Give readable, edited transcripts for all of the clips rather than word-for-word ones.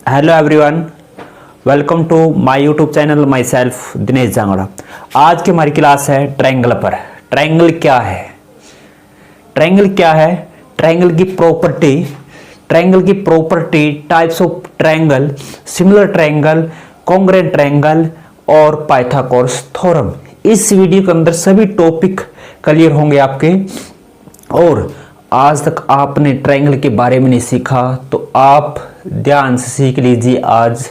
Hello everyone, welcome to my YouTube channel. Myself Dinesh Jangra. आज की हमारी क्लास है ट्रायंगल पर। ट्रायंगल क्या है? ट्रायंगल क्या है? ट्रायंगल की प्रॉपर्टी, ट्रायंगल की property, types of triangle, similar triangle, congruent triangle और पाइथागोरस थ्योरम। इस वीडियो के अंदर सभी टॉपिक क्लियर होंगे आपके। और आज तक आपने ट्रायंगल के बारे में नहीं सीखा तो आप ध्यान से सीख लीजिए। आज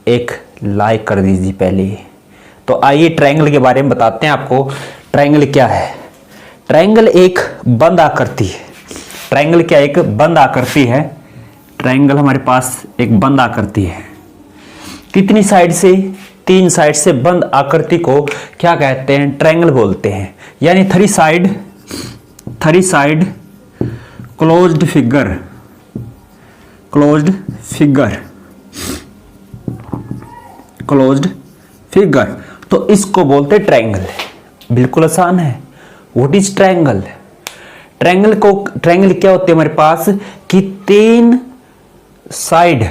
एक लाइक कर दीजिए पहले। तो आइए ट्रायंगल के बारे में बताते हैं आपको। ट्रायंगल क्या है? ट्रायंगल एक बंद आकृति है। ट्रायंगल क्या? एक बंद आकृति है। ट्रायंगल हमारे पास एक बंद आकृति है। कितनी साइड से? 3 साइड से बंद आकृति को क्या कहते हैं? ट्रायंगल बोलते हैं। यानी three side closed figure, closed figure, तो इसको बोलते ट्रायंगल। बिल्कुल आसान है। What is triangle? ट्रायंगल क्या होते हैं हमारे पास कि 3 साइड,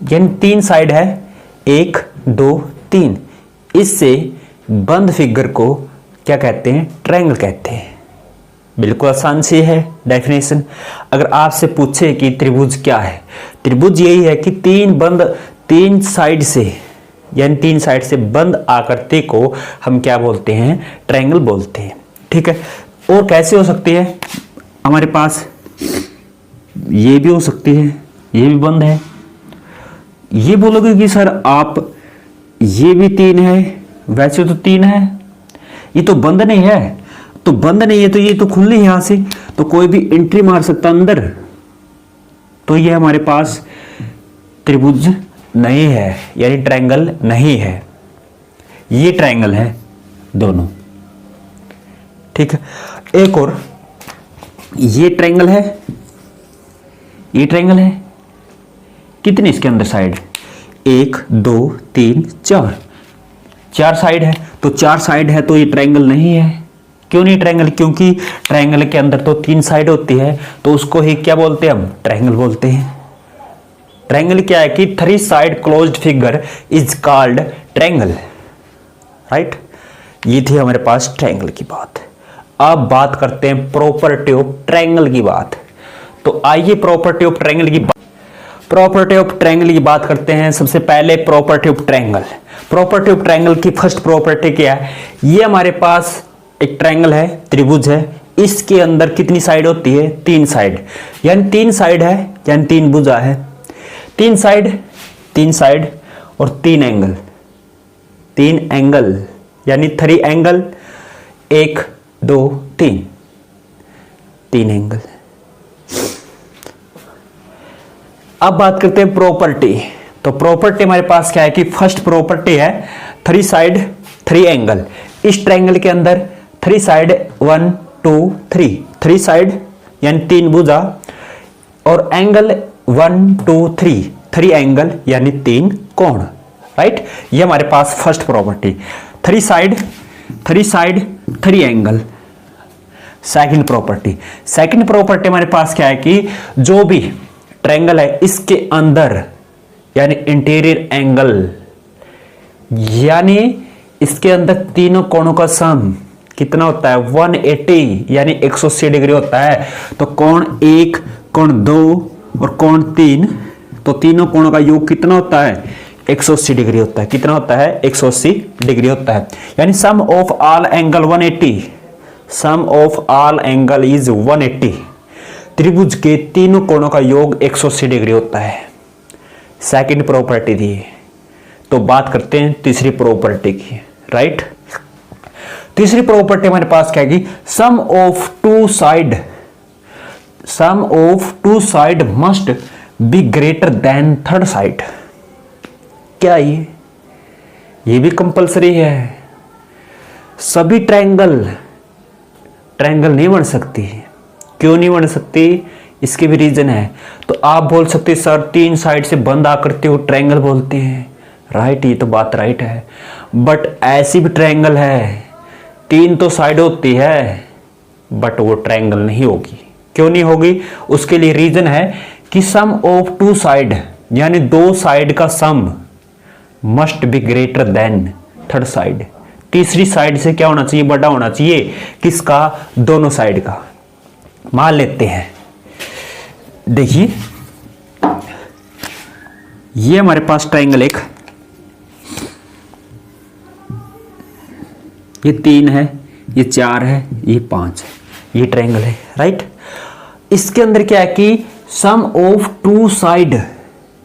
यानी 3 साइड है, 1 2 3। इससे बंद फिगर को क्या कहते हैं? ट्रायंगल कहते हैं। बिल्कुल आसान सी है डेफिनेशन। अगर आपसे पूछे कि त्रिभुज क्या है, त्रिभुज यही है कि 3 साइड से, यानी 3 साइड से बंद आकृति को हम क्या बोलते हैं? ट्रायंगल बोलते हैं। ठीक है। और कैसे हो सकती है? हमारे पास ये भी हो सकती है, ये भी बंद है। ये बोलोगे कि सर आप ये भी 3 है, वैसे तो 3 है, ये तो बंद नहीं है। तो बंद नहीं है तो ये तो खुली है यहां से, तो कोई भी एंट्री मार सकता अंदर। तो ये हमारे पास त्रिभुज नहीं है, यानी ट्रायंगल नहीं है। ये ट्रायंगल है दोनों। ठीक है। एक और ये ट्रायंगल है, ये ट्रायंगल है। कितनी इसके अंदर साइड? 1 2 3 4 साइड है। तो 4 साइड है तो ये ट्रायंगल नहीं है। क्यों नहीं ट्रायंगल? क्योंकि ट्रायंगल के अंदर तो 3 साइड होती है, तो उसको ही क्या बोलते हैं? हम ट्रायंगल बोलते हैं। ट्रायंगल क्या है कि 3 side closed figure is called triangle. Right. ये थी हमारे पास ट्रायंगल की बात। अब बात करते हैं प्रॉपर्टी ऑफ ट्रायंगल की बात। तो आइए प्रॉपर्टी ऑफ ट्रायंगल की बात करते हैं। सबसे पहले property of triangle. Property of triangle की फर्स्ट प्रॉपर्टी क्या है? ये हमारे पास एक ट्रायंगल है, त्रिभुज है। इसके अंदर कितनी साइड होती है? 3 साइड, यानी 3 साइड है, यानी 3 भुजा है। 3 साइड और 3 एंगल, यानी 3 एंगल, 1 2 3 एंगल। अब बात करते हैं प्रॉपर्टी। तो प्रॉपर्टी हमारे पास क्या है कि फर्स्ट प्रॉपर्टी है 3 साइड 3 एंगल। इस ट्रायंगल के अंदर 3 साइड 1 2 3, 3 साइड यानी 3 भुजा, और एंगल 1 2 3 एंगल यानी 3 कोण। राइट। ये हमारे पास first property, 3 side 3 angle. Second property हमारे पास क्या है कि जो भी ट्रायंगल है इसके अंदर, यानी इंटीरियर एंगल, यानी इसके अंदर तीनों कोणों का सम कितना होता है? 180, यानी 180 डिग्री होता है। तो कोण 1, कोण 2 और कोण 3, तो तीनों कोणों का योग कितना होता है? 180 डिग्री होता है। कितना होता है? 180 डिग्री होता है। यानी sum of all angle 180, sum of all angle is 180। त्रिभुज के तीनों कोणों का योग 180 डिग्री होता है। सेकंड प्रॉपर्टी थी। तो बात करते हैं तीसरी प्रॉपर्टी की। राइट। तीसरी प्रॉपर्टी हमारे पास क्या है कि sum of two side must be greater than third side. क्या ये भी कंपलसरी है। सभी ट्रायंगल नहीं बन सकती। क्यों नहीं बन सकती? इसके भी रीजन है। तो आप बोल सकते सर 3 साइड से बंद आकृति को ट्रायंगल बोलते हैं। राइट, ये तो बात राइट है। बट ऐसी भी ट्रायंगल है 3 तो साइड होती है, बट वो ट्रायंगल नहीं होगी। क्यों नहीं होगी? उसके लिए रीजन है कि सम ऑफ 2 साइड यानी दो साइड का sum must be greater than third side. तीसरी साइड से क्या होना चाहिए, बड़ा होना चाहिए, किसका, दोनों साइड का। मान लेते हैं, देखिए ये हमारे पास ट्रायंगल एक, ये 3 है, ये 4 है, ये 5 है, ये ट्रायंगल है, राइट। इसके अंदर क्या है कि sum of two side,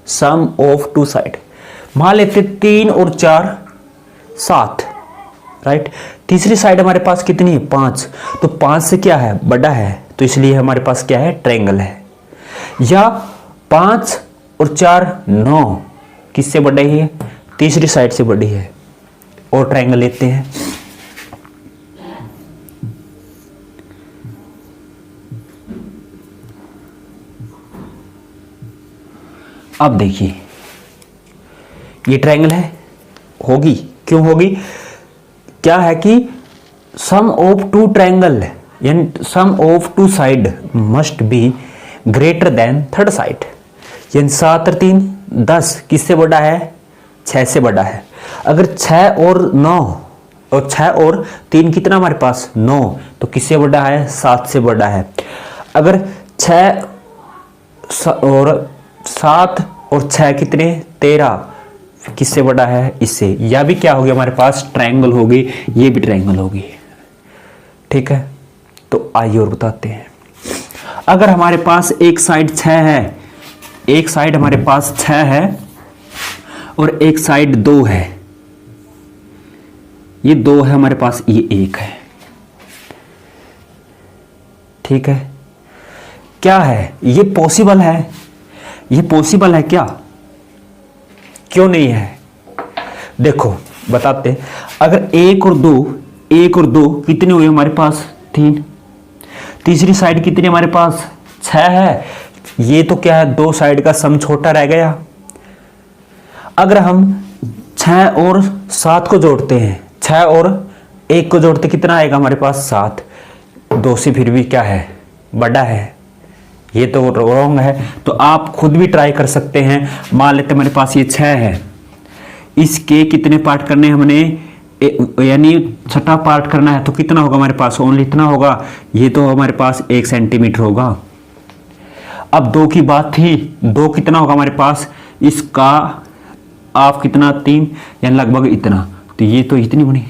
sum of two side मान लेते 3 और 4 7, राइट। तीसरी साइड हमारे पास कितनी है, 5, तो 5 से क्या है, बड़ा है, तो इसलिए हमारे पास क्या है, ट्रायंगल है। या 5 और 4 9, किससे बड़ा है, तीसरी साइड से बड़ी है, और ट्रायंगल लेते हैं। अब देखिए ये ट्रायंगल है, होगी, क्यों होगी, क्या है कि सम ऑफ टू ट्रायंगल यानी sum of two side must be greater than third side. यानी 7 और 3 10, किससे बड़ा है, 6 से बड़ा है। अगर 6 और 9 और 6 और 3 कितना हमारे पास 9, तो किससे बड़ा है, 7 से बड़ा है। अगर 6 और 7 और 6 कितने 13, किससे बड़ा है, इससे। या भी क्या होगी हमारे पास, ट्रायंगल होगी, ये भी ट्रायंगल होगी, ठीक है। तो आइए और बताते हैं। अगर हमारे पास एक साइड 6 है, एक साइड हमारे पास 6 है और एक साइड 2 है, ये 2 है हमारे पास, ये 1 है, ठीक है। क्या है, ये पॉसिबल है, ये पॉसिबल है क्या, क्यों नहीं है, देखो बताते। अगर 1 और 2, 1 और 2 कितने हुए हमारे पास, 3। तीसरी साइड कितनी हमारे पास, 6 है, ये तो क्या है, 2 साइड का सम छोटा रह गया। अगर हम 6 और 7 को जोड़ते हैं, 6 और 1 को जोड़ते कितना आएगा हमारे पास, 7। 2 से फिर भी क्या है, बड़ा है, ये तो रॉन्ग है। तो आप खुद भी ट्राई कर सकते हैं। मान लेते हमारे पास ये 6 है, इसके कितने पार्ट करने हैं हमने, यानी छठा पार्ट करना है, तो कितना होगा हमारे पास, ओनली इतना होगा, ये तो हमारे पास 1 सेंटीमीटर होगा। अब 2 की बात थी, 2 कितना होगा हमारे पास, इसका आप कितना 3, यानी लगभग इतना, तो ये तो इतनी बनी,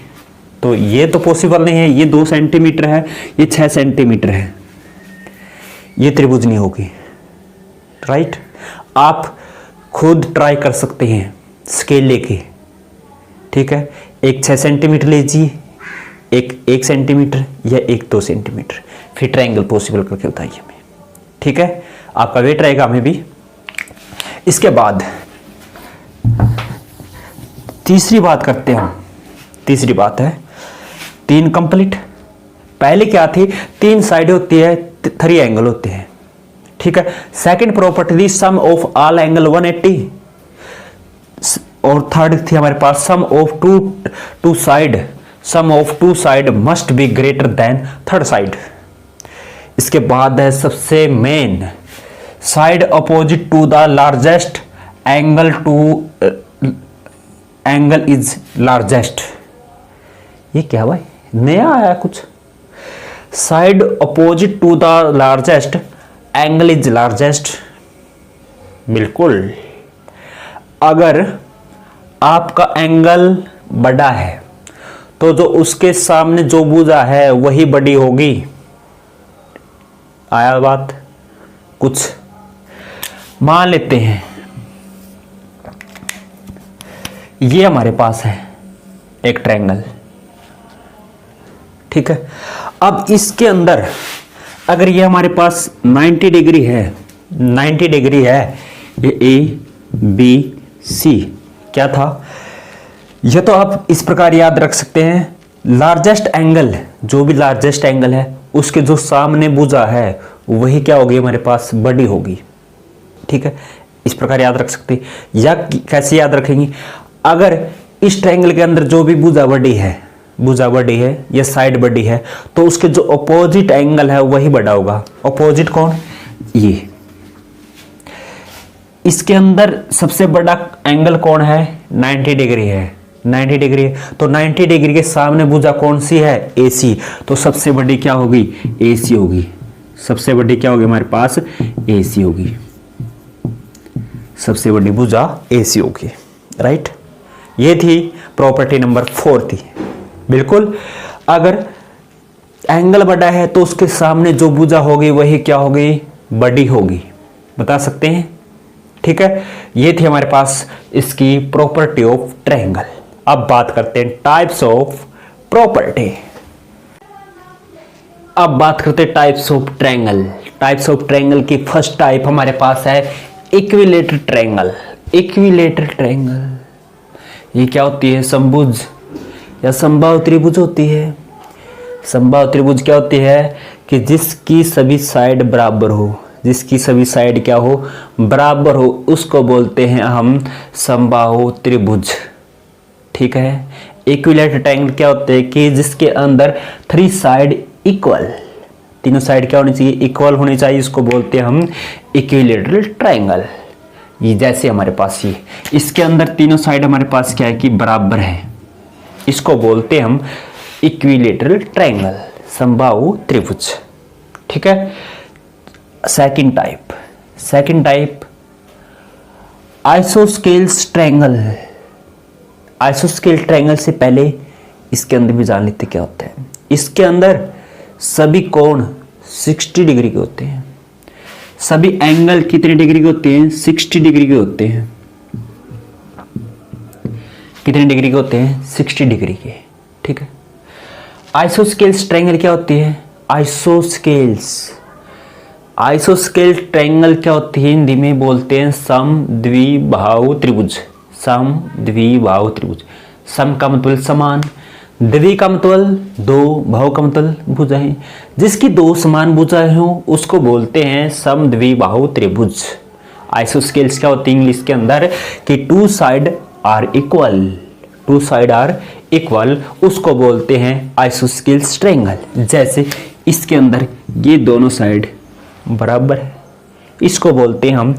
तो ये तो पॉसिबल नहीं है। ये 2 सेंटीमीटर है, ये 6 सेंटीमीटर है, ये त्रिभुज नहीं होगी, राइट। आप खुद ट्राई कर सकते हैं स्केल लेके, ठीक है। एक 6 सेंटीमीटर लीजिए, एक 1 सेंटीमीटर या एक 2 सेंटीमीटर, फिर ट्रायंगल पॉसिबल करके बताइए हमें, ठीक है। आपका वेट रहेगा हमें भी। इसके बाद तीसरी बात करते हैं हम। तीसरी बात है 3 कंप्लीट। पहले क्या थी, 3 साइड होती है, 3 एंगल होते हैं, ठीक है। सेकंड प्रॉपर्टी थी सम ऑफ ऑल एंगल 180, और थर्ड थी हमारे पास sum of two side, sum of two side must be greater than third side. इसके बाद है सबसे main, side opposite to the largest angle is largest. ये क्या भाई, नया आया कुछ, side opposite to the largest angle is largest. बिल्कुल, अगर आपका एंगल बड़ा है तो जो उसके सामने जो भुजा है वही बड़ी होगी। आया बात, कुछ मान लेते हैं ये हमारे पास है एक ट्रायंगल, ठीक है। अब इसके अंदर अगर ये हमारे पास 90 डिग्री है, 90 डिग्री है, ये ए बी सी क्या था, यह तो आप इस प्रकार याद रख सकते हैं, लार्जेस्ट एंगल, जो भी लार्जेस्ट एंगल है उसके जो सामने भुजा है वही क्या होगी हमारे पास, बड़ी होगी, ठीक है। इस प्रकार याद रख सकते हैं। या कैसे याद रखेंगे, अगर इस ट्रायंगल के अंदर जो भी भुजा बड़ी है, भुजा बड़ी है या साइड बड़ी है, तो उसके जो अपोजिट एंगल है वही बड़ा होगा। अपोजिट कौन, ये इसके अंदर सबसे बड़ा एंगल कौन है? 90 डिग्री है, 90 डिग्री है। तो 90 डिग्री के सामने भुजा कौन सी है? AC। तो सबसे बड़ी क्या होगी? AC होगी। सबसे बड़ी क्या होगी हमारे पास? AC होगी। सबसे बड़ी भुजा AC होगी, राइट। ये थी प्रॉपर्टी नंबर 4 थी। बिल्कुल, अगर एंगल बड़ा है तो उसके सामने जो भुजा होगी वही क्या होगी? बड़ी होगी। बता सकते हैं, ठीक है। ये थी हमारे पास इसकी प्रॉपर्टी ऑफ ट्रायंगल। अब बात करते हैं टाइप्स ऑफ प्रॉपर्टी। अब बात करते हैं types of triangle. Types of triangle की फर्स्ट टाइप हमारे पास है इक्विलेटरल ट्रायंगल। इक्विलेटरल ट्रायंगल ये क्या होती है? समभुज या समबाहु त्रिभुज होती है। समबाहु त्रिभुज क्या होती है? कि जिसकी सभी साइड बराबर हो, जिसकी सभी साइड क्या हो? बराबर हो, उसको बोलते हैं हम समबाहु त्रिभुज, ठीक है। इक्विलेटरल ट्रायंगल क्या होते हैं? कि जिसके अंदर 3 साइड इक्वल, तीनों साइड क्या होनी चाहिए? इक्वल होनी चाहिए। इसको बोलते हैं हम इक्विलेटरल ट्रायंगल। ये जैसे हमारे पास ये, इसके अंदर तीनों साइड हमारे पास क्या है? कि बराबर है। इसको बोलते हैं हम इक्विलेटरल ट्रायंगल, समबाहु त्रिभुज, ठीक है। Second type isosceles triangle. आइसोस्केल ट्रायंगल से पहले इसके अंदर भी जान लेते क्या होता है। इसके अंदर सभी कोण 60 डिग्री के होते हैं। सभी एंगल कितने डिग्री के होते हैं? 60 डिग्री के होते हैं। कितने डिग्री के होते हैं? 60 डिग्री के, ठीक है। आइसोस्केल्स ट्रायंगल क्या होती है? आइसोस्केल ट्रायंगल क्या होती है? हिंदी में बोलते हैं समद्विबाहु त्रिभुज। समद्विबाहु त्रिभुज, सम का मतलब समान, द्वि का मतलब दो, भाव का मतलब भुजाएं। जिसकी 2 समान भुजाएं हो उसको बोलते हैं समद्विबाहु त्रिभुज। आइसोस्केल्स क्या होती है इंग्लिश के अंदर? कि 2 side are equal, 2 side are equal, उसको बोलते हैं आइसोस्केल्स ट्रायंगल। जैसे इसके अंदर ये दोनों साइड बराबर है, इसको बोलते हैं हम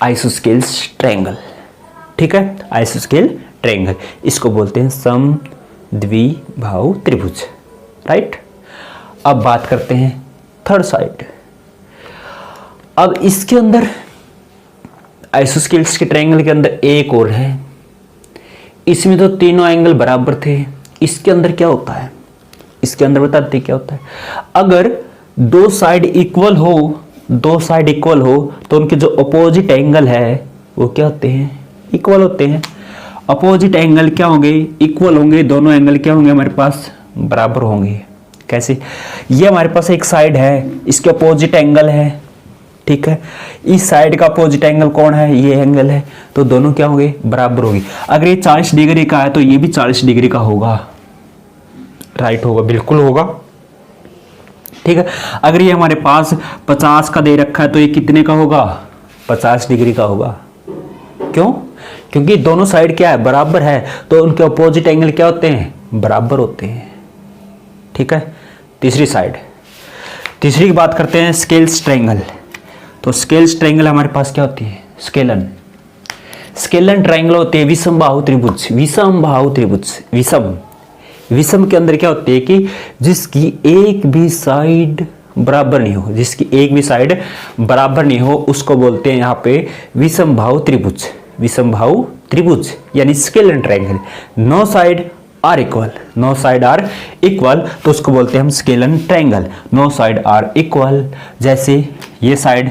आइसोस्केल्स ट्रायंगल, ठीक है। आइसोस्केल ट्रायंगल, इसको बोलते हैं समद्विबाहु त्रिभुज, राइट। अब बात करते हैं थर्ड साइड। अब इसके अंदर आइसोस्केल्स के ट्रायंगल के अंदर एक और है। इसमें तो तीनों एंगल बराबर थे। इसके अंदर क्या होता है? इसके अंदर बताते क्या होता है? अगर 2 साइड इक्वल हो, 2 साइड इक्वल हो तो उनके जो अपोजिट एंगल है वो क्या होते हैं? इक्वल होते हैं। अपोजिट एंगल क्या होंगे? इक्वल होंगे। दोनों एंगल क्या होंगे हमारे पास? बराबर होंगे। कैसे? ये हमारे पास एक साइड है, इसके अपोजिट एंगल है, ठीक है। इस साइड का अपोजिट एंगल कौन है? ये एंगल है। तो दोनों क्या होंगे? बराबर होंगे। अगर ये 40 डिग्री का है तो ये भी 40 डिग्री का होगा, राइट होगा, बिल्कुल होगा, ठीक है। अगर ये हमारे पास 50 का दे रखा है तो ये कितने का होगा? 50 डिग्री का होगा। क्यों? क्योंकि दोनों साइड क्या है? बराबर है, तो उनके अपोजिट एंगल क्या होते हैं? बराबर होते हैं, ठीक है। तीसरी साइड, तीसरी की बात करते हैं स्केल्स ट्रायंगल। तो स्केल्स ट्रायंगल हमारे पास क्या होती है? स्केलन ट्रायंगल होते हैं विषमबाहु त्रिभुज। विषमबाहु त्रिभुज, विषम के अंदर क्या होते हैं? कि जिसकी एक भी साइड बराबर नहीं हो, जिसकी एक भी साइड बराबर नहीं हो उसको बोलते हैं यहाँ पे विषमबाहु त्रिभुज। विषमबाहु त्रिभुज यानी scalene triangle. 9 side are equal, 9 side are equal तो उसको बोलते हैं हम scalene triangle. 9 side are equal, जैसे ये साइड,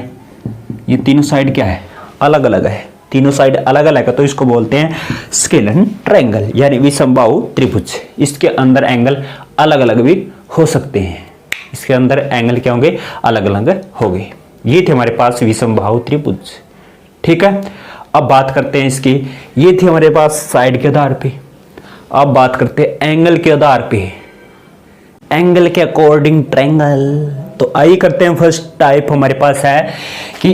ये तीनों साइड क्या है? अलग अलग है, तीनों साइड अलग अलग है तो इसको बोलते हैं स्केलन ट्रायंगल यानी विषमबाहु त्रिभुज। इसके अंदर एंगल अलग अलग भी हो सकते हैं, इसके अंदर एंगल क्या होंगे? अलग अलग होंगे। ये थे हमारे पास विषमबाहु त्रिभुज, ठीक है। अब बात करते हैं इसकी, ये थी हमारे पास साइड के आधार पे। अब बात करते हैं एंगल के आधार पे, एंगल के अकॉर्डिंग ट्रायंगल। तो आइए करते हैं फर्स्ट टाइप हमारे पास है कि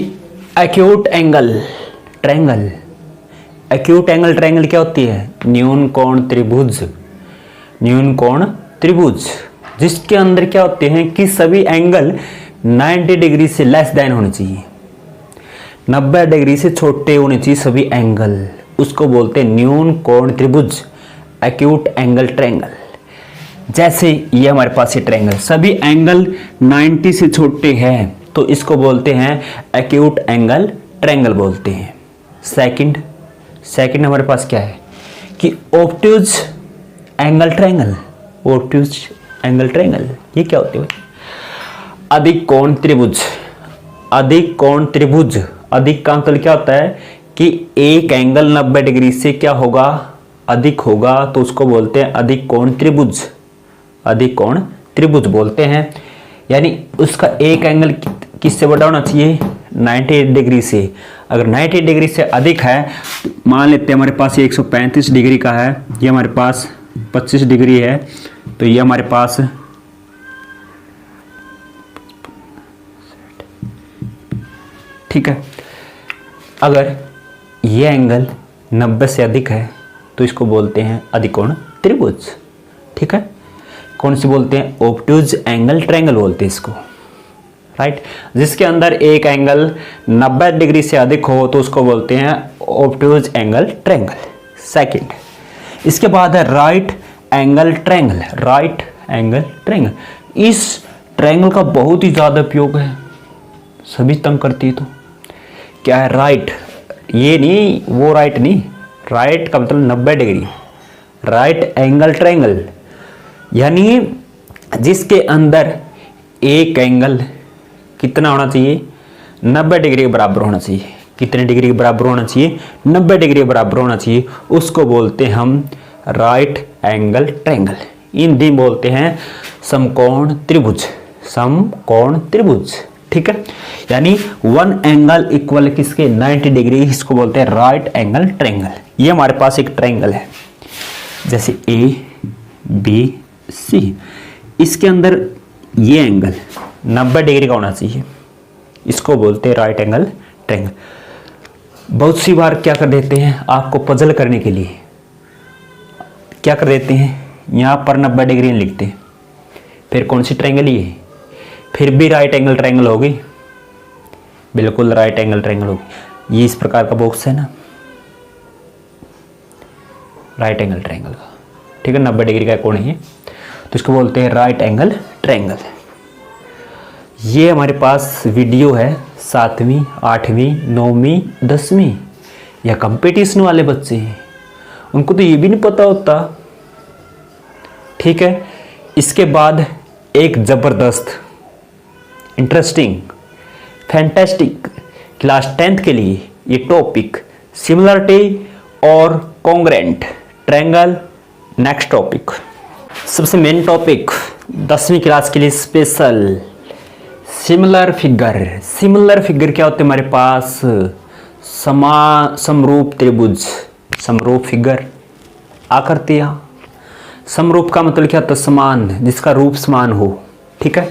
acute angle triangle. Acute angle triangle क्या होती है? न्यून कोण त्रिभुज। न्यून कोण त्रिभुज जिसके अंदर क्या होते हैं कि सभी एंगल 90 डिग्री से लेस देन होने चाहिए। 90 डिग्री से छोटे होने चाहिए सभी एंगल, उसको बोलते हैं न्यून कोण त्रिभुज, एक्यूट एंगल ट्रायंगल। जैसे ये हमारे पास ये ट्रायंगल, सभी एंगल 90 से छोटे हैं तो इसको बोलते हैं एक्यूट एंगल ट्रायंगल बोलते हैं। सेकंड हमारे पास क्या है कि obtuse angle triangle. Obtuse angle triangle ये क्या होते हैं? अधिक कोण त्रिभुज। अधिक कोण त्रिभुज, अधिक का मतलब क्या होता है कि एक एंगल 90 डिग्री से क्या होगा? अधिक होगा, तो उसको बोलते हैं अधिक कोण त्रिभुज। अधिक कोण त्रिभुज बोलते हैं, यानी उसका एक एंगल किससे बड़ा होना चाहिए? 90 डिग्री से। अगर 90 डिग्री से अधिक है, मान लेते हैं हमारे पास ये 135 डिग्री का है, ये हमारे पास 25 डिग्री है, तो ये हमारे पास ठीक है। अगर ये एंगल 90 से अधिक है तो इसको बोलते हैं अधिकोण त्रिभुज। ठीक है, कौन सी बोलते हैं? ऑब्ट्यूज एंगल ट्रायंगल बोलते हैं इसको, राइट। जिसके अंदर एक एंगल 90 डिग्री से अधिक हो तो उसको बोलते हैं ऑब्ट्यूज एंगल ट्रायंगल। सेकंड, इसके बाद है right angle triangle. Right angle triangle, इस ट्रायंगल का बहुत ही ज्यादा उपयोग है, सभी तंग करती है। तो क्या है? राइट, ये नहीं वो राइट नहीं, राइट का मतलब 90 डिग्री। राइट एंगल ट्रायंगल यानी जिसके अंदर एक एंगल कितना होना चाहिए? 90 डिग्री के बराबर होना चाहिए। कितने डिग्री के बराबर होना चाहिए? 90 डिग्री के बराबर होना चाहिए। उसको बोलते हैं हम राइट एंगल ट्रायंगल। हिंदी बोलते हैं समकोण त्रिभुज। समकोण त्रिभुज, ठीक है। यानी वन एंगल इक्वल किसके? 90 डिग्री, इसको बोलते हैं राइट एंगल ट्रायंगल। ये हमारे पास एक ट्रायंगल है, जैसे ए बी सी, इसके अंदर ये एंगल 90 डिग्री का होना चाहिए, इसको बोलते हैं राइट एंगल ट्रायंगल। बहुत सी बार क्या कर देते हैं, आपको पजल करने के लिए क्या कर देते हैं, यहां पर 90 डिग्री लिखते हैं, फिर कौन सी ट्रायंगल ये? फिर भी राइट एंगल ट्रायंगल होगी, बिल्कुल राइट एंगल ट्रायंगल होगी। ये इस प्रकार का बॉक्स है ना, राइट एंगल ट्रायंगल का, ठीक है। 90 डिग्री का कोण है, तो इसको बोलते हैं राइट एंगल ट्रायंगल। ये हमारे पास वीडियो है 7वीं 8वीं 9वीं 10वीं या कंपटीशन वाले बच्चे हैं, उनको तो ये भी नहीं पता होता, ठीक है। इसके बाद एक जबरदस्त इंटरेस्टिंग फैंटास्टिक क्लास 10th के लिए ये टॉपिक सिमिलरिटी और कॉन्ग्रेंट ट्रायंगल। नेक्स्ट टॉपिक, सबसे मेन टॉपिक 10वीं क्लास के लिए special, similar figure. Similar figure क्या होते हैं हमारे पास? समरूप त्रिभुज, समरूप फिगर आकृतियां। समरूप का मतलब क्या होता है? समान, जिसका रूप समान हो, ठीक है।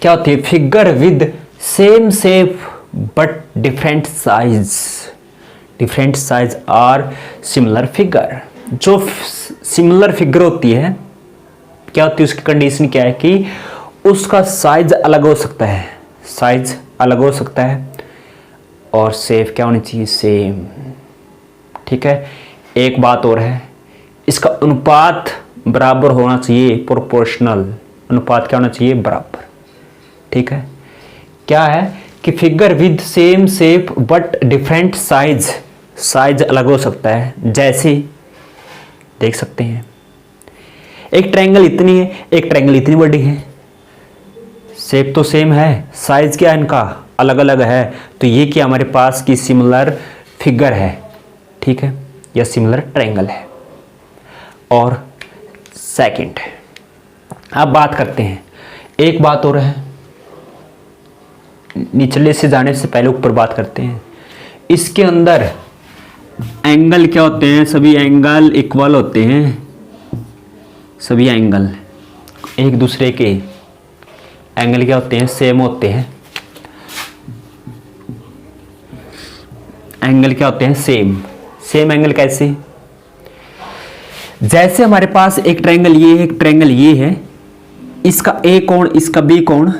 क्या होती है? Figure with same shape but different size. Different size are similar figure. जो सिमिलर फिगर होती है, क्या होती है उसकी कंडीशन क्या है कि उसका साइज अलग हो सकता है, साइज अलग हो सकता है, और शेप क्या होनी चाहिए? सेम, ठीक है। एक बात और है, इसका अनुपात बराबर होना चाहिए, प्रोपोर्शनल अनुपात क्या होना चाहिए? बराबर, ठीक है। क्या है कि figure with same shape but different size, size अलग हो सकता है। जैसे देख सकते हैं, एक ट्रायंगल इतनी है, एक ट्रायंगल इतनी बड़ी है, शेप तो सेम है, साइज क्या है इनका? अलग अलग है। तो ये क्या हमारे पास की सिमिलर फिगर है, ठीक है, या सिमिलर ट्रायंगल है। और सेकंड, अब बात करते हैं, एक बात और है, निचले से जाने से पहले ऊपर बात करते हैं। इसके अंदर एंगल क्या होते हैं? सभी एंगल इक्वल होते हैं, सभी एंगल एक दूसरे के एंगल क्या होते हैं? सेम होते हैं। एंगल क्या होते हैं? सेम। सेम एंगल कैसे? जैसे हमारे पास एक ट्रायंगल ये है, एक ट्रायंगल ये है, इसका ए कोण, इसका बी कोण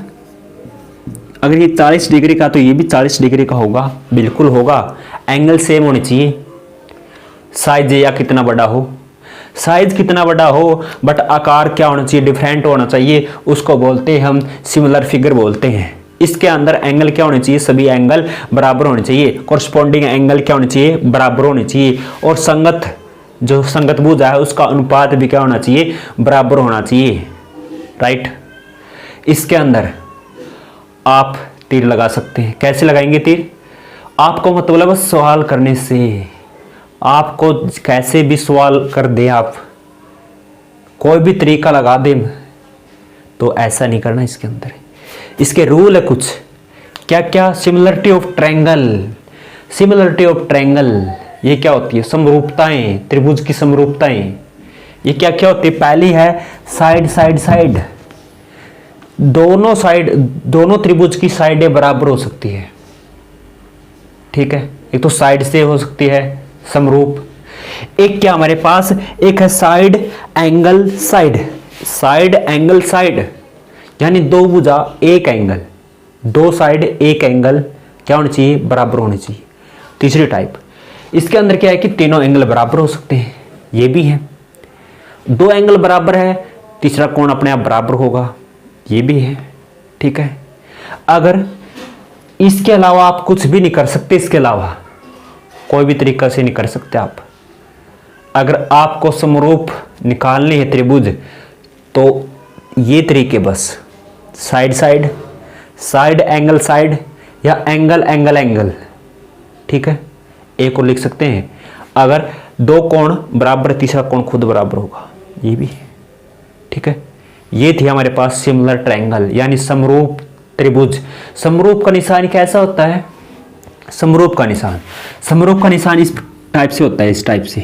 अगर ये 40 डिग्री का तो ये भी 40 डिग्री का होगा, बिल्कुल होगा। एंगल सेम होनी चाहिए, साइज या कितना बड़ा हो, साइज कितना बड़ा हो बट आकार क्या होना चाहिए, डिफरेंट होना चाहिए, उसको बोलते हैं हम सिमिलर फिगर बोलते हैं। इसके अंदर एंगल क्या होने चाहिए, सभी एंगल बराबर होने चाहिए, कॉरस्पॉन्डिंग एंगल क्या होने चाहिए, बराबर होने चाहिए, और संगत जो संगत भुजा है उसका अनुपात भी क्या होना चाहिए, बराबर होना चाहिए, राइट। इसके अंदर आप तीर लगा सकते हैं। कैसे लगाएंगे तीर, आपको मतलब सवाल करने से, आपको कैसे भी सवाल कर दे, आप कोई भी तरीका लगा दे, तो ऐसा नहीं करना। इसके अंदर इसके रूल है कुछ, क्या क्या, similarity of triangle, similarity of triangle ये क्या होती है, समरूपताएं, त्रिभुज की समरूपताएं, ये क्या क्या होती है। पहली है साइड साइड साइड, दोनों साइड, दोनों त्रिभुज की साइडें बराबर हो सकती है, ठीक है। एक तो साइड से हो सकती है समरूप, एक क्या हमारे पास, एक है side angle side, side angle side, यानी दो भुजा एक एंगल, दो साइड एक एंगल क्या होनी चाहिए, बराबर होनी चाहिए। तीसरी टाइप, इसके अंदर क्या है कि तीनों एंगल बराबर हो सकते हैं, ये भी है। दो एंगल बराबर है, तीसरा कोण अपने आप बराबर होगा, ये भी है, ठीक है। अगर इसके अलावा आप कुछ भी नहीं कर सकते, इसके अलावा कोई भी तरीका से नहीं कर सकते आप, अगर आपको समरूप निकालने हैं त्रिभुज, तो ये तरीके बस, side side, side angle side, या एंगल एंगल एंगल, ठीक है। एक और लिख सकते हैं, अगर दो कोण बराबर, तीसरा कोण खुद बराबर होगा, ये भी है, ठीक है। ये थी हमारे पास सिमिलर ट्रायंगल, यानी समरूप त्रिभुज। समरूप का निशान कैसा होता है, समरूप का निशान, समरूप का निशान इस टाइप से होता है, इस टाइप से,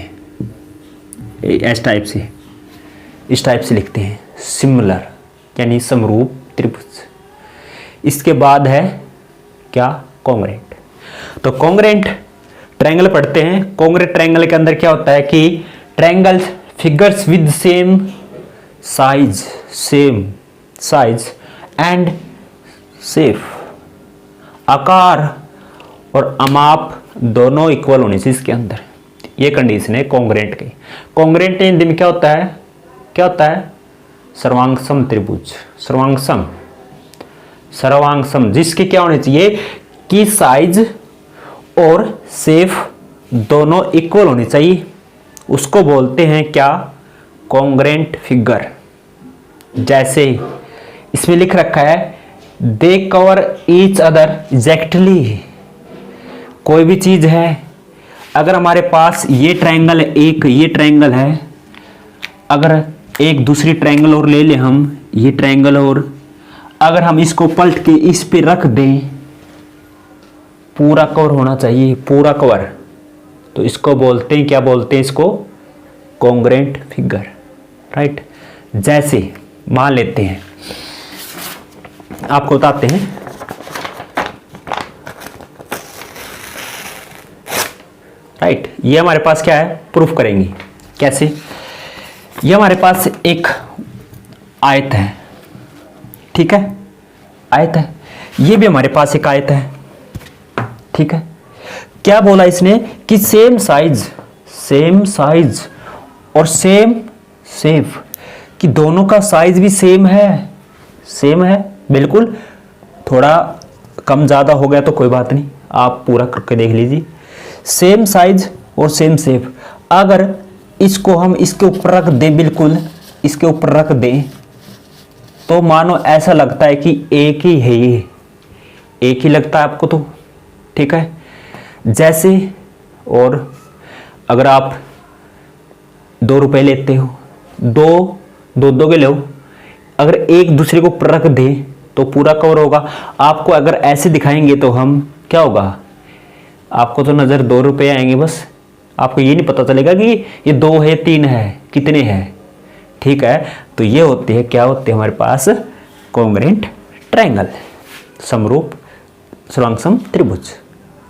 इस टाइप से, इस टाइप से लिखते हैं, सिमिलर यानी समरूप त्रिभुज। इसके बाद है क्या, कॉन्ग्रुएंट। तो कॉन्ग्रुएंट ट्रायंगल पढ़ते हैं। कॉन्ग्रुएंट ट्रायंगल के अंदर क्या होता है कि triangle figures with same size and shape, आकार और अमाप दोनों इक्वल होने से इसके अंदर, ये कंडीशन है कॉन्ग्रुएंट की। कॉन्ग्रुएंट हिंदी में क्या होता है, क्या होता है, सर्वांगसम त्रिभुज, सर्वांगसम, सर्वांगसम, जिसके क्या होने चाहिए कि साइज और शेप दोनों इक्वल होनी चाहिए, उसको बोलते हैं क्या, कॉन्ग्रुएंट फिगर। जैसे इसमें लिख रखा है, दे कवर ईच अदर एग्जैक्टली, कोई भी चीज है, अगर हमारे पास ये ट्रायंगल है, एक ये ट्रायंगल है, अगर एक दूसरी ट्रायंगल और ले लें हम, ये ट्रायंगल, और अगर हम इसको पलट के इस पे रख दें, पूरा कवर होना चाहिए, पूरा कवर, तो इसको बोलते हैं, क्या बोलते हैं इसको, कॉन्ग्रुएंट फिगर, राइट। जैसे मान लेते हैं, आपको बताते हैं, राइट। ये हमारे पास क्या है, प्रूफ करेंगे कैसे। ये हमारे पास एक आयत है, ठीक है, आयत है, ये भी हमारे पास एक आयत है, ठीक है। क्या बोला इसने कि सेम साइज और सेम शेप, कि दोनों का साइज भी सेम है, बिल्कुल, थोड़ा कम ज़्यादा हो गया तो कोई बात नहीं, आप पूरा करके देख लीजिए। सेम साइज और सेम शेप, अगर इसको हम इसके ऊपर रख दें, बिल्कुल इसके ऊपर रख दें, तो मानो ऐसा लगता है कि एक ही है, ये एक ही लगता है आपको, तो ठीक है। जैसे, और अगर आप 2 रुपए लेते हो, दो के लो, अगर एक दूसरे को ऊपर रख दें तो पूरा कवर होगा। आपको अगर ऐसे दिखाएंगे तो हम क्या होगा, आपको तो नज़र 2 रुपये आएंगे, बस आपको ये नहीं पता चलेगा कि ये 2 है 3 है कितने हैं, ठीक है। तो ये होते हैं, क्या होते हैं हमारे पास, कॉन्ग्रुएंट ट्रायंगल, समरूप सर्वांगसम त्रिभुज,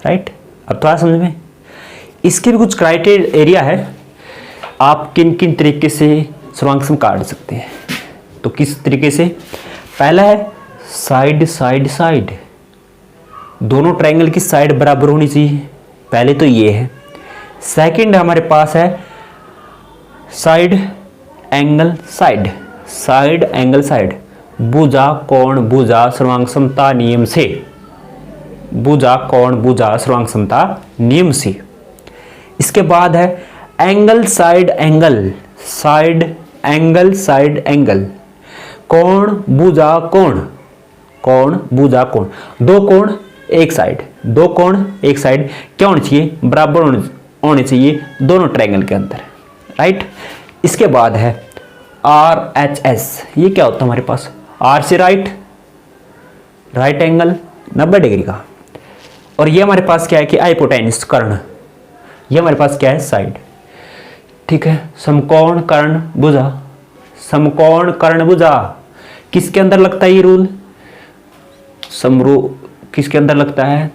राइट। अब थोड़ा समझ में, इसके भी कुछ क्राइटेरिया है, आप किन किन तरीके से सर्वांगसम काट सकते हैं। तो किस तरीके से, पहला है साइड साइड साइड, दोनों ट्रायंगल की साइड बराबर होनी चाहिए, पहले तो ये है। सेकंड हमारे पास है side angle side, side angle side, भुजा कोण भुजा सर्वांग समता नियम से, भुजा कोण भुजा सर्वांग समता नियम से। इसके बाद है angle side angle, side angle side angle, कोण भुजा कोण, कोण भुजा कोण, दो कोण एक साइड, दो कोण एक साइड क्या होनी चाहिए, बराबर होने चाहिए दोनों ट्रायंगल के अंदर, राइट। इसके बाद है आर एच एस, ये क्या होता है हमारे पास, आर से राइट, राइट एंगल 90 डिग्री का, और ये हमारे पास क्या है कि हाइपोटेन्यूस कर्ण, ये हमारे पास क्या है साइड, ठीक है। समकोण कर्ण भुजा, समकोण कर्ण भुजा किसके अंदर लगता है ये रूल, समरू किसके अंदर लगता है,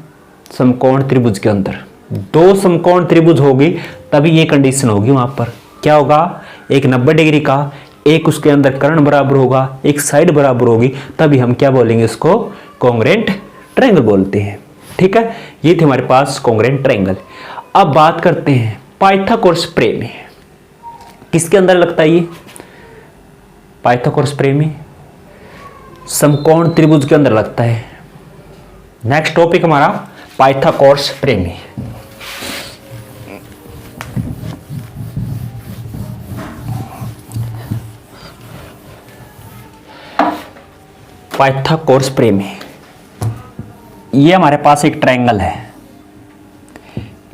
समकोण त्रिभुज के अंदर। दो समकोण त्रिभुज होगी तभी ये कंडीशन होगी, वहां पर क्या होगा, एक 90 डिग्री का, एक उसके अंदर कर्ण बराबर होगा, एक साइड बराबर होगी, तभी हम क्या बोलेंगे, इसको कॉन्ग्रुएंट ट्रायंगल बोलते हैं, ठीक है। ये थे हमारे पास कॉन्ग्रुएंट ट्रायंगल। अब बात करते हैं पाइथागोरस प्रमेय, किसके अंदर लगता है ये, पाइथागोरस प्रमेय समकोण त्रिभुज के अंदर लगता है। नेक्स्ट टॉपिक हमारा पाइथागोरस प्रमेय। पाइथागोरस प्रमेय, ये हमारे पास एक ट्रायंगल है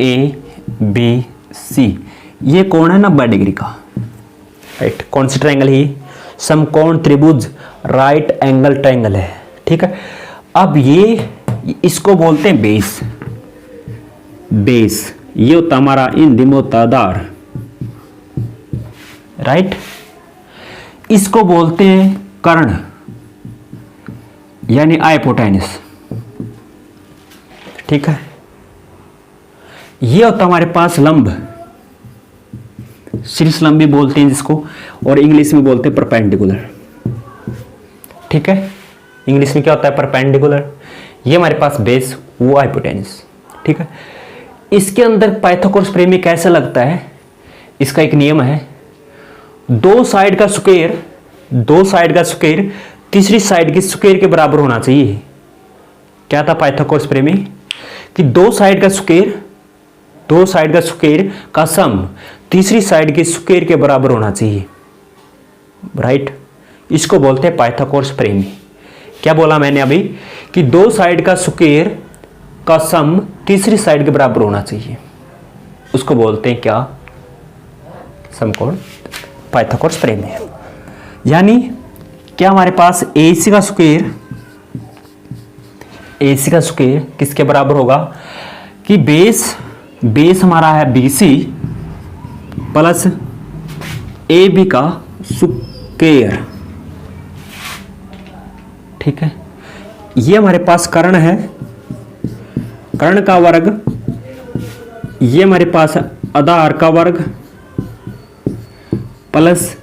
ए बी सी, ये कोण है 90 डिग्री का, राइट। कौन सी ट्रायंगल है, समकोण त्रिभुज राइट एंगल ट्रायंगल है, ठीक है। अब ये इसको बोलते हैं बेस, बेस ये होता हमारा हिंदी में होता आधार, राइट। इसको बोलते हैं कर्ण यानी हाइपोटेन्यूस, ठीक है। ये होता हमारे पास लंब, शीर्ष लंब भी बोलते हैं जिसको, और इंग्लिश में बोलते हैं परपेंडिकुलर, ठीक है। इंग्लिश में क्या होता है, परपेंडिकुलर। ये हमारे पास बेस, वो हाइपोटेन्यूस, ठीक है। इसके अंदर पाइथागोरस प्रमेय कैसे लगता है, इसका एक नियम है, दो साइड का स्क्वायर, दो साइड का स्क्वायर तीसरी साइड के स्क्वायर के बराबर होना चाहिए। क्या था पाइथागोरस प्रमेय कि दो साइड का स्क्वायर, दो साइड का स्क्वायर का सम तीसरी साइड के स्क्वायर के बराबर होना चाहिए, राइट। इसको बोलते हैं पाइथागोरस प्रमेय। क्या बोला मैंने अभी कि दो साइड का स्क्वायर का सम तीसरी साइड के बराबर होना चाहिए, उसको बोलते हैं क्या, समकोण पाइथागोरस प्रमेय। यानी क्या हमारे पास AC का स्क्वायर, AC का स्क्वायर किसके बराबर होगा कि बेस हमारा है BC प्लस AB का स्क्वायर, ठीक है। ये हमारे पास कर्ण है, कर्ण का वर्ग, ये हमारे पास आधार का वर्ग प्लस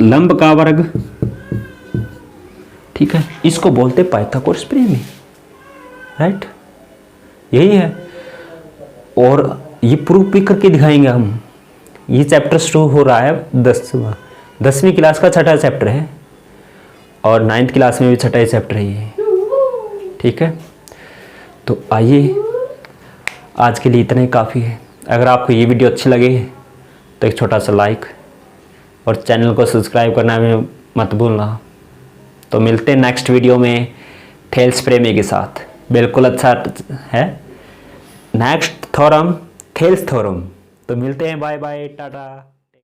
लंब का वर्ग, ठीक है। इसको बोलते पाइथागोरस प्रमेय, राइट। यही है, और ये प्रूफ भी करके दिखाएंगे हम। ये चैप्टर शुरू हो रहा है 10वीं क्लास का छठा चैप्टर है, और 9th क्लास में भी छठा चैप्टर है ये, ठीक है। तो आइए, आज के लिए इतना ही काफ़ी है। अगर आपको ये वीडियो अच्छी लगे तो एक छोटा सा लाइक और चैनल को सब्सक्राइब करना में मत भूलना। तो मिलते हैं नेक्स्ट वीडियो में थेल्स प्रमेय के साथ, बिल्कुल अच्छा है, नेक्स्ट थ्योरम थेल्स थ्योरम। तो मिलते हैं, बाय बाय, टाटा।